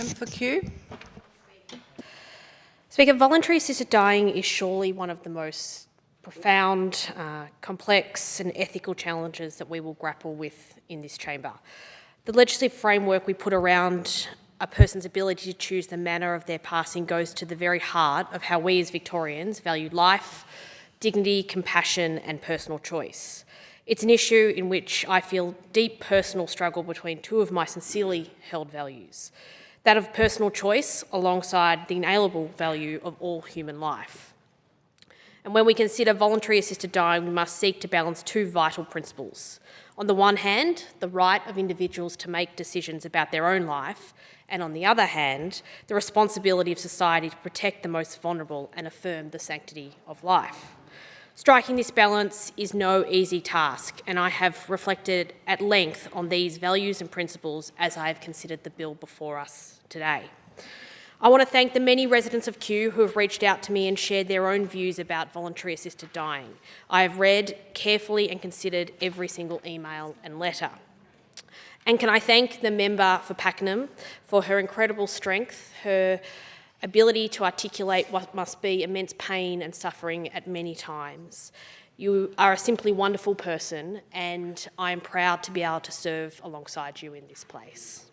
Member for Kew. Speaker, voluntary assisted dying is surely one of the most profound, complex and ethical challenges that we will grapple with in this chamber. The legislative framework we put around a person's ability to choose the manner of their passing goes to the very heart of how we as Victorians value life, dignity, compassion and personal choice. It's an issue in which I feel deep personal struggle between two of my sincerely held values, that of personal choice alongside the inalienable value of all human life. And when we consider voluntary assisted dying, we must seek to balance two vital principles. On the one hand, the right of individuals to make decisions about their own life, and on the other hand, the responsibility of society to protect the most vulnerable and affirm the sanctity of life. Striking this balance is no easy task, and I have reflected at length on these values and principles as I have considered the bill before us today. I want to thank the many residents of Kew who have reached out to me and shared their own views about voluntary assisted dying. I have read carefully and considered every single email and letter. And can I thank the member for Pakenham for her incredible strength, her ability to articulate what must be immense pain and suffering at many times. You are a simply wonderful person, and I am proud to be able to serve alongside you in this place.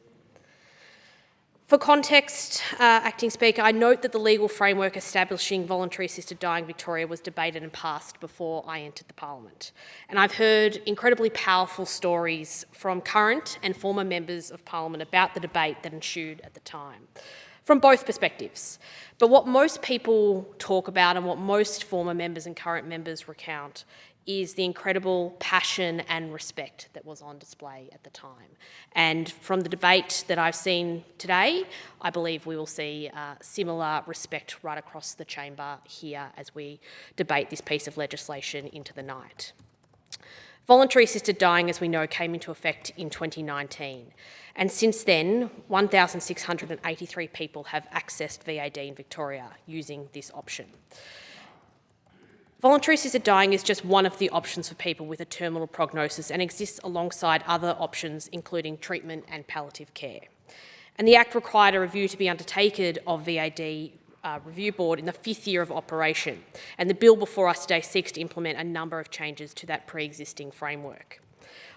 For context, Acting Speaker, I note that the legal framework establishing voluntary assisted dying in Victoria was debated and passed before I entered the Parliament. And I've heard incredibly powerful stories from current and former members of Parliament about the debate that ensued at the time, from both perspectives. But what most people talk about and what most former members and current members recount is the incredible passion and respect that was on display at the time. And from the debate that I've seen today, I believe we will see similar respect right across the chamber here as we debate this piece of legislation into the night. Voluntary assisted dying, as we know, came into effect in 2019. And since then, 1,683 people have accessed VAD in Victoria using this option. Voluntary assisted dying is just one of the options for people with a terminal prognosis and exists alongside other options, including treatment and palliative care. And the Act required a review to be undertaken of VAD Review Board in the 5th year of operation, and the bill before us today seeks to implement a number of changes to that pre-existing framework.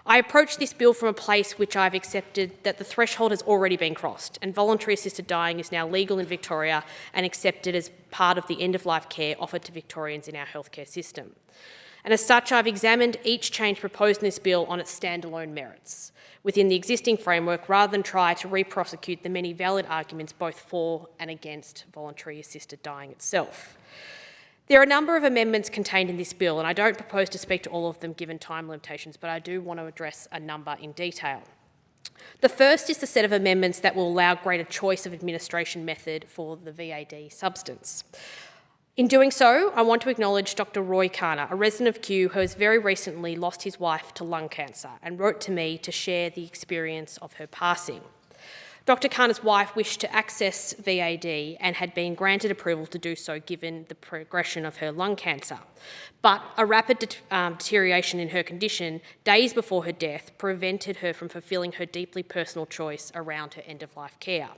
I approach this bill from a place which I've accepted that the threshold has already been crossed, and voluntary assisted dying is now legal in Victoria and accepted as part of the end-of-life care offered to Victorians in our healthcare system. And as such, I've examined each change proposed in this bill on its standalone merits within the existing framework, rather than try to re-prosecute the many valid arguments both for and against voluntary assisted dying itself. There are a number of amendments contained in this bill, and I don't propose to speak to all of them given time limitations, but I do want to address a number in detail. The first is the set of amendments that will allow greater choice of administration method for the VAD substance. In doing so, I want to acknowledge Dr. Roy Karner, a resident of Kew who has very recently lost his wife to lung cancer and wrote to me to share the experience of her passing. Dr. Karner's wife wished to access VAD and had been granted approval to do so given the progression of her lung cancer. But a rapid deterioration in her condition days before her death prevented her from fulfilling her deeply personal choice around her end-of-life care.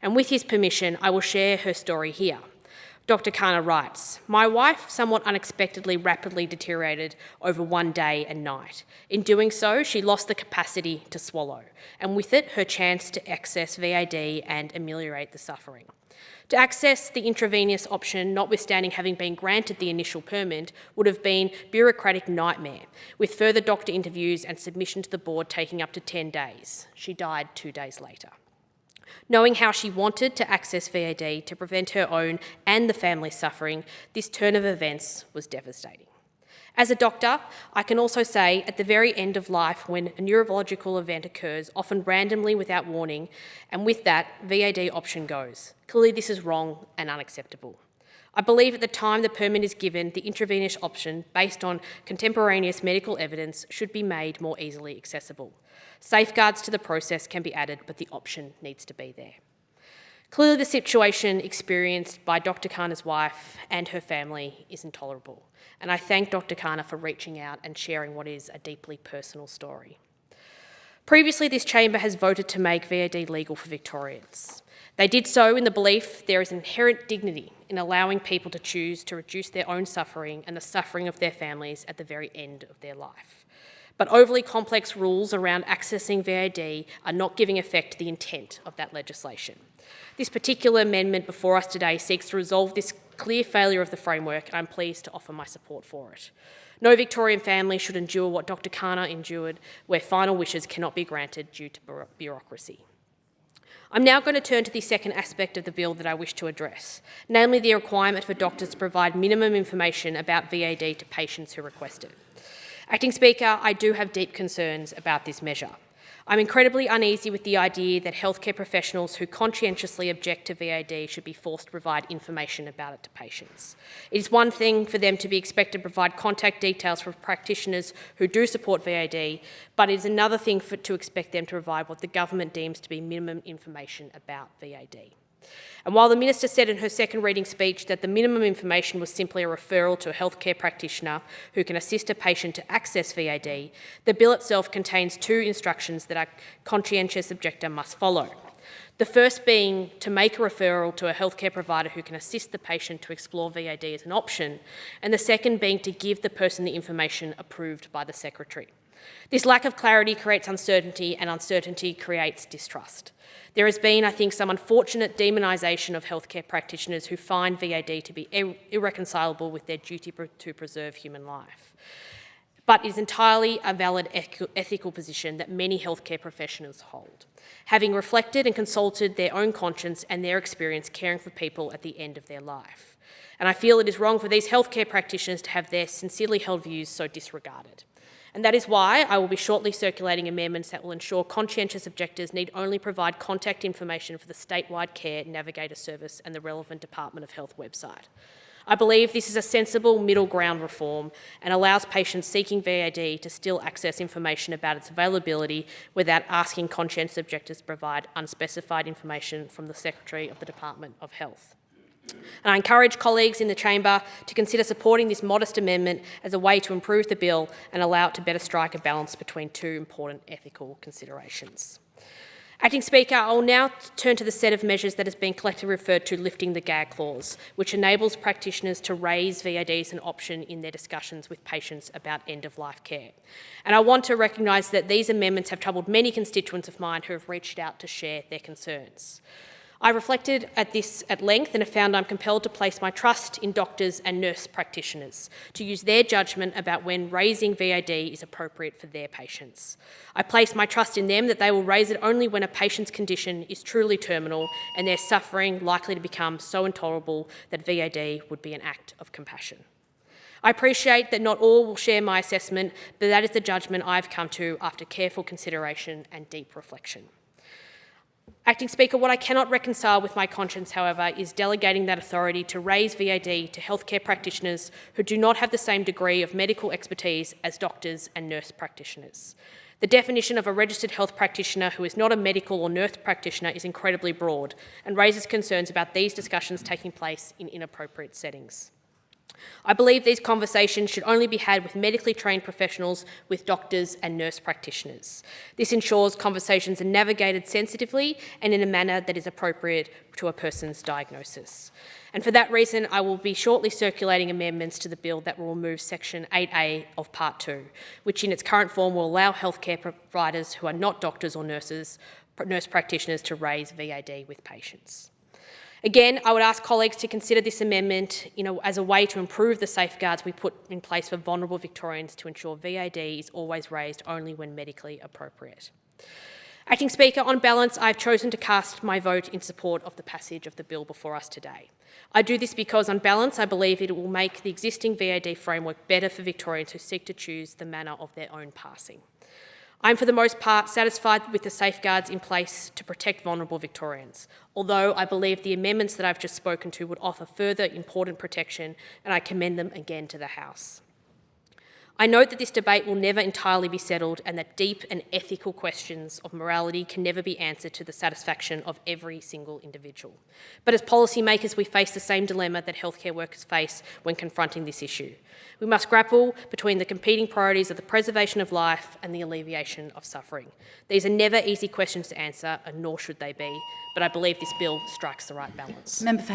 And with his permission, I will share her story here. Dr. Karner writes, "My wife somewhat unexpectedly rapidly deteriorated over one day and night. In doing so, she lost the capacity to swallow, and with it, her chance to access VAD and ameliorate the suffering. To access the intravenous option, notwithstanding having been granted the initial permit, would have been a bureaucratic nightmare, with further doctor interviews and submission to the board taking up to 10 days. She died 2 days later. Knowing how she wanted to access VAD to prevent her own and the family's suffering, this turn of events was devastating. As a doctor, I can also say at the very end of life when a neurological event occurs, often randomly without warning, and with that, VAD option goes. Clearly this is wrong and unacceptable. I believe at the time the permit is given, the intravenous option, based on contemporaneous medical evidence, should be made more easily accessible. Safeguards to the process can be added, but the option needs to be there. Clearly the situation experienced by Dr. Karner's wife and her family is intolerable, and I thank Dr. Karner for reaching out and sharing what is a deeply personal story. Previously, this chamber has voted to make VAD legal for Victorians. They did so in the belief there is inherent dignity in allowing people to choose to reduce their own suffering and the suffering of their families at the very end of their life. But overly complex rules around accessing VAD are not giving effect to the intent of that legislation. This particular amendment before us today seeks to resolve this clear failure of the framework, and I'm pleased to offer my support for it. No Victorian family should endure what Dr. Khanna endured, where final wishes cannot be granted due to bureaucracy. I'm now going to turn to the second aspect of the bill that I wish to address, namely the requirement for doctors to provide minimum information about VAD to patients who request it. Acting Speaker, I do have deep concerns about this measure. I'm incredibly uneasy with the idea that healthcare professionals who conscientiously object to VAD should be forced to provide information about it to patients. It is one thing for them to be expected to provide contact details for practitioners who do support VAD, but it is another thing to expect them to provide what the government deems to be minimum information about VAD. And while the Minister said in her second reading speech that the minimum information was simply a referral to a healthcare practitioner who can assist a patient to access VAD, the bill itself contains two instructions that a conscientious objector must follow. The first being to make a referral to a healthcare provider who can assist the patient to explore VAD as an option, and the second being to give the person the information approved by the Secretary. This lack of clarity creates uncertainty, and uncertainty creates distrust. There has been, I think, some unfortunate demonisation of healthcare practitioners who find VAD to be irreconcilable with their duty to preserve human life. But it is entirely a valid ethical position that many healthcare professionals hold, having reflected and consulted their own conscience and their experience caring for people at the end of their life. And I feel it is wrong for these healthcare practitioners to have their sincerely held views so disregarded. And that is why I will be shortly circulating amendments that will ensure conscientious objectors need only provide contact information for the statewide Care Navigator service and the relevant Department of Health website. I believe this is a sensible middle ground reform and allows patients seeking VAD to still access information about its availability without asking conscientious objectors to provide unspecified information from the Secretary of the Department of Health. And I encourage colleagues in the chamber to consider supporting this modest amendment as a way to improve the bill and allow it to better strike a balance between two important ethical considerations. Acting Speaker, I will now turn to the set of measures that has been collectively referred to lifting the gag clause, which enables practitioners to raise VAD as an option in their discussions with patients about end-of-life care. And I want to recognise that these amendments have troubled many constituents of mine who have reached out to share their concerns. I reflected at this at length and have found I'm compelled to place my trust in doctors and nurse practitioners to use their judgment about when raising VAD is appropriate for their patients. I place my trust in them that they will raise it only when a patient's condition is truly terminal and their suffering likely to become so intolerable that VAD would be an act of compassion. I appreciate that not all will share my assessment, but that is the judgment I've come to after careful consideration and deep reflection. Acting Speaker, what I cannot reconcile with my conscience, however, is delegating that authority to raise VAD to healthcare practitioners who do not have the same degree of medical expertise as doctors and nurse practitioners. The definition of a registered health practitioner who is not a medical or nurse practitioner is incredibly broad and raises concerns about these discussions taking place in inappropriate settings. I believe these conversations should only be had with medically trained professionals, with doctors and nurse practitioners. This ensures conversations are navigated sensitively and in a manner that is appropriate to a person's diagnosis. And for that reason, I will be shortly circulating amendments to the bill that will remove Section 8A of Part 2, which in its current form will allow healthcare providers who are not doctors or nurse practitioners to raise VAD with patients. Again, I would ask colleagues to consider this amendment as a way to improve the safeguards we put in place for vulnerable Victorians to ensure VAD is always raised only when medically appropriate. Acting Speaker, on balance, I've chosen to cast my vote in support of the passage of the bill before us today. I do this because, on balance, I believe it will make the existing VAD framework better for Victorians who seek to choose the manner of their own passing. I'm, for the most part, satisfied with the safeguards in place to protect vulnerable Victorians, although I believe the amendments that I've just spoken to would offer further important protection, and I commend them again to the House. I note that this debate will never entirely be settled and that deep and ethical questions of morality can never be answered to the satisfaction of every single individual. But as policymakers, we face the same dilemma that healthcare workers face when confronting this issue. We must grapple between the competing priorities of the preservation of life and the alleviation of suffering. These are never easy questions to answer, and nor should they be, but I believe this bill strikes the right balance. Member for